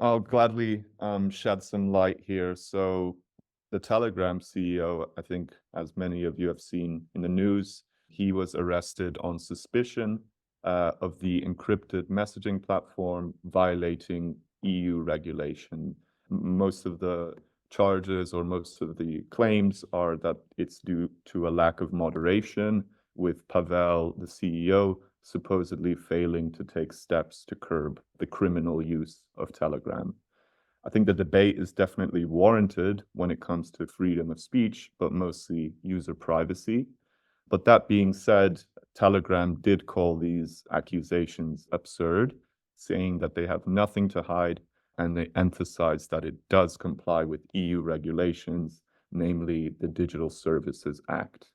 I'll gladly shed some light here. So, the Telegram CEO, I think, as many of you have seen in the news, he was arrested on suspicion of the encrypted messaging platform violating EU regulation. Most of the charges or most of the claims are that it's due to a lack of moderation, with Pavel, the CEO, supposedly failing to take steps to curb the criminal use of Telegram. I think the debate is definitely warranted when it comes to freedom of speech, but mostly user privacy. But that being said, Telegram did call these accusations absurd, saying that they have nothing to hide, and they emphasize that it does comply with EU regulations, namely the Digital Services Act.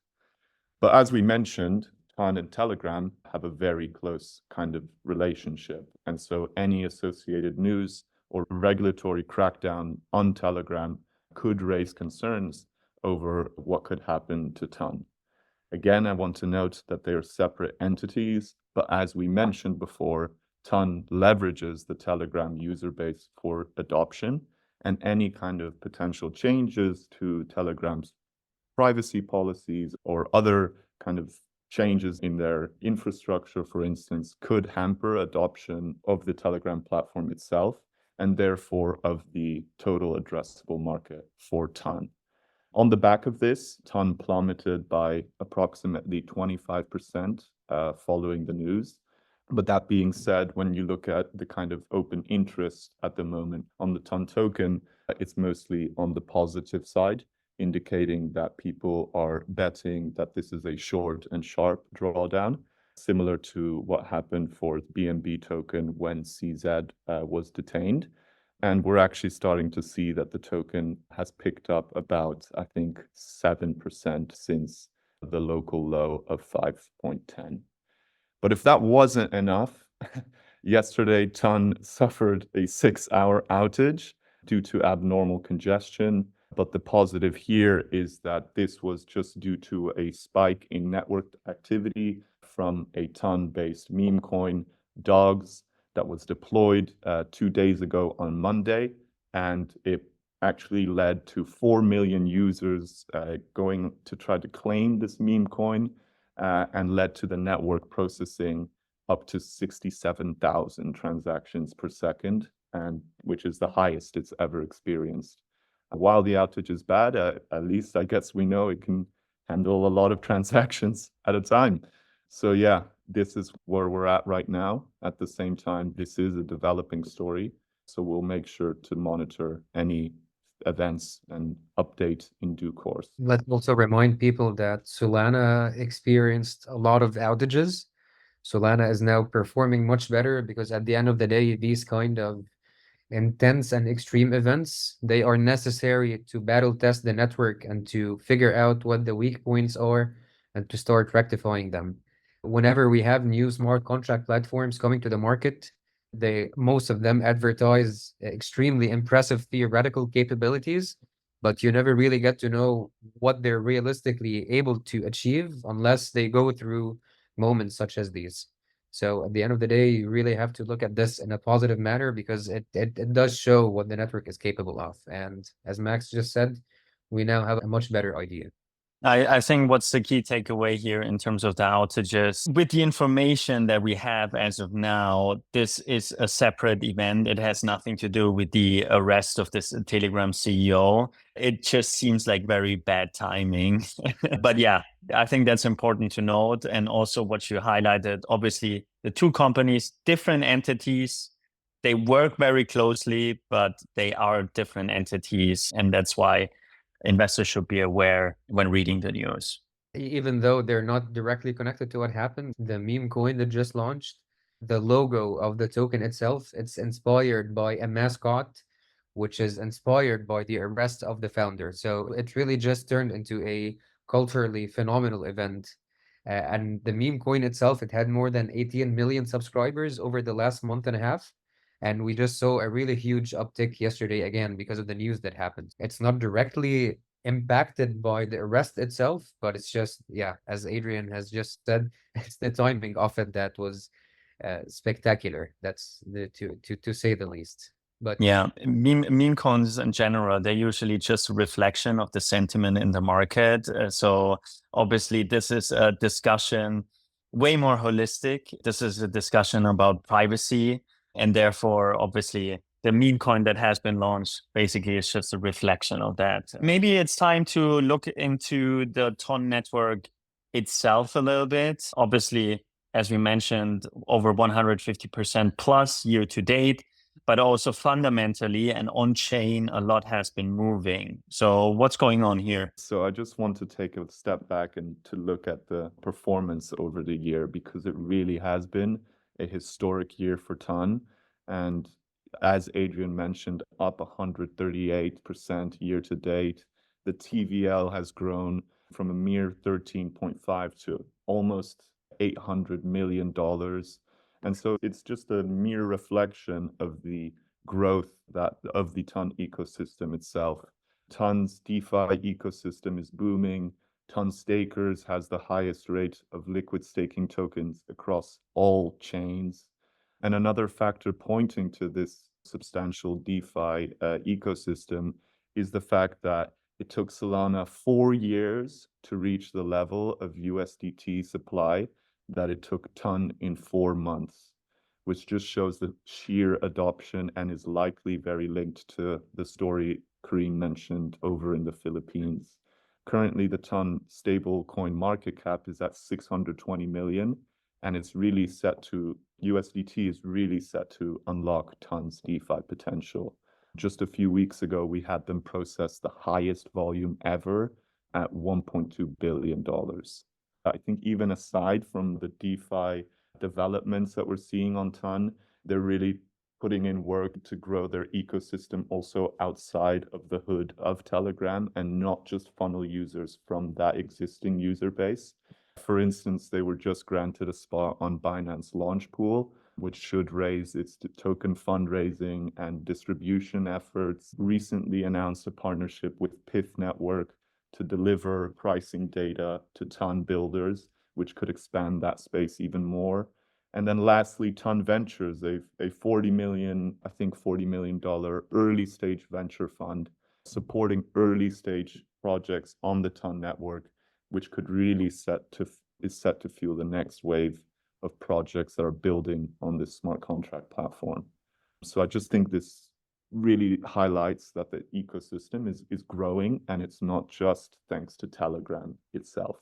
But as we mentioned, Ton and Telegram have a very close kind of relationship. And so any associated news or regulatory crackdown on Telegram could raise concerns over what could happen to Ton. Again, I want to note that they are separate entities, but as we mentioned before, Ton leverages the Telegram user base for adoption, and any kind of potential changes to Telegram's privacy policies or other kind of changes in their infrastructure, for instance, could hamper adoption of the Telegram platform itself and therefore of the total addressable market for Ton. On the back of this, Ton plummeted by approximately 25% following the news. But that being said, when you look at the kind of open interest at the moment on the Ton token, it's mostly on the positive side, indicating that people are betting that this is a short and sharp drawdown, similar to what happened for the BNB token when CZ was detained. And we're actually starting to see that the token has picked up about, I think, 7% since the local low of 5.10. But if that wasn't enough, yesterday Ton suffered a 6-hour outage due to abnormal congestion. But the positive here is that this was just due to a spike in network activity from a Ton-based meme coin, Dogs, that was deployed 2 days ago on Monday, and it actually led to 4 million users going to try to claim this meme coin, and led to the network processing up to 67,000 transactions per second, and which is the highest it's ever experienced. While the outage is bad, at least I guess we know it can handle a lot of transactions at a time. So yeah, this is where we're at right now. At the same time, this is a developing story, so we'll make sure to monitor any events and update in due course. Let's also remind people that Solana experienced a lot of outages. Solana is now performing much better because at the end of the day, these kind of intense and extreme events, they are necessary to battle test the network and to figure out what the weak points are and to start rectifying them. Whenever we have new smart contract platforms coming to the market, most of them advertise extremely impressive theoretical capabilities, but you never really get to know what they're realistically able to achieve unless they go through moments such as these. So at the end of the day, you really have to look at this in a positive manner because it does show what the network is capable of. And as Max just said, we now have a much better idea. I think what's the key takeaway here in terms of the outages, with the information that we have as of now, this is a separate event. It has nothing to do with the arrest of this Telegram CEO. It just seems like very bad timing. But yeah, I think that's important to note. And also what you highlighted, obviously the two companies, different entities, they work very closely, but they are different entities. And that's why investors should be aware when reading the news. Even though they're not directly connected to what happened, the meme coin that just launched, the logo of the token itself, it's inspired by a mascot, which is inspired by the arrest of the founder. So it really just turned into a culturally phenomenal event. And the meme coin itself, it had more than 18 million subscribers over the last month and a half. And we just saw a really huge uptick yesterday again because of the news that happened. It's not directly impacted by the arrest itself, but it's just, yeah, as Adrian has just said, it's the timing of it that was spectacular. That's to say the least. But yeah, meme coins in general, they're usually just a reflection of the sentiment in the market. So obviously, this is a discussion way more holistic. This is a discussion about privacy, and therefore, obviously, the meme coin that has been launched basically is just a reflection of that. Maybe it's time to look into the Ton network itself a little bit. Obviously, as we mentioned, over 150% plus year to date, but also fundamentally and on chain, a lot has been moving. So what's going on here? So I just want to take a step back and to look at the performance over the year, because it really has been a historic year for Ton. And as Adrian mentioned, up 138% year to date. The TVL has grown from a mere 13.5 to almost $800 million. And so it's just a mere reflection of the growth of the Ton ecosystem itself. Ton's DeFi ecosystem is booming. Ton Stakers has the highest rate of liquid staking tokens across all chains. And another factor pointing to this substantial DeFi ecosystem is the fact that it took Solana 4 years to reach the level of USDT supply that it took Ton in 4 months, which just shows the sheer adoption and is likely very linked to the story Kareem mentioned over in the Philippines. Currently, the Ton stablecoin market cap is at 620 million, and it's really set to, USDT is really set to unlock Ton's DeFi potential. Just a few weeks ago, we had them process the highest volume ever at $1.2 billion. I think even aside from the DeFi developments that we're seeing on Ton, they're really putting in work to grow their ecosystem also outside of the hood of Telegram and not just funnel users from that existing user base. For instance, they were just granted a spot on Binance Launch Pool, which should raise its token fundraising and distribution efforts. Recently announced a partnership with Pith Network to deliver pricing data to Ton builders, which could expand that space even more. And then lastly, Ton Ventures, a $40 million early stage venture fund supporting early stage projects on the Ton network, which could really is set to fuel the next wave of projects that are building on this smart contract platform. So I just think this really highlights that the ecosystem is growing, and it's not just thanks to Telegram itself.